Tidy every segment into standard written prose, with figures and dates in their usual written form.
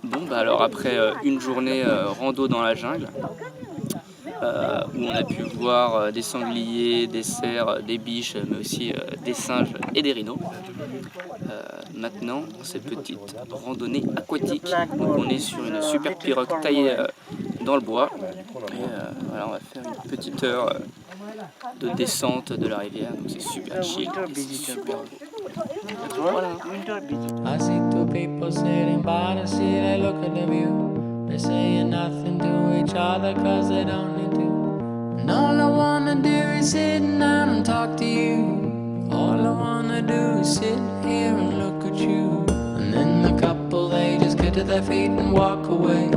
Bon bah alors après une journée rando dans la jungle, où on a pu voir des sangliers, des cerfs, des biches, mais aussi des singes et des rhinos. Maintenant, cette petite randonnée aquatique, donc on est sur une super pirogue taillée dans le bois. Et voilà, on va faire une petite heure de descente de la rivière, donc c'est super chill et c'est super beau. Voilà. I see two people sitting by the sea, they look at the view. They're saying nothing to each other cause they don't need to. And all I wanna do is sit down and talk to you. All I wanna do is sit here and look at you. And then the couple, they just get to their feet and walk away.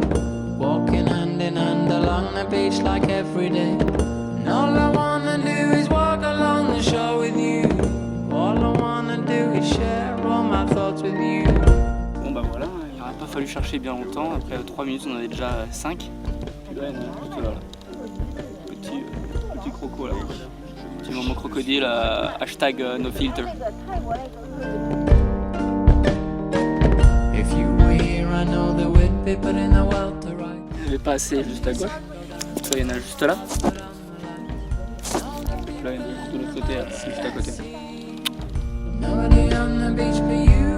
Walking hand in hand along the beach like every day. And all I wanna do is walk along the shore with you. All I wanna do is share all my thoughts with you. Bon bah voilà, il n'aurait pas fallu chercher bien longtemps, après 3 minutes on en avait déjà 5. Puis là il y en a juste là. Petit croco là. Petit moment crocodile, hashtag #nofilter. If you were here, I know there would be, but in the world to right. Il n'y avait pas assez juste à gauche. Ça, il y en a juste là. Là il y en a juste de l'autre côté, juste à côté. Nobody on the beach but you.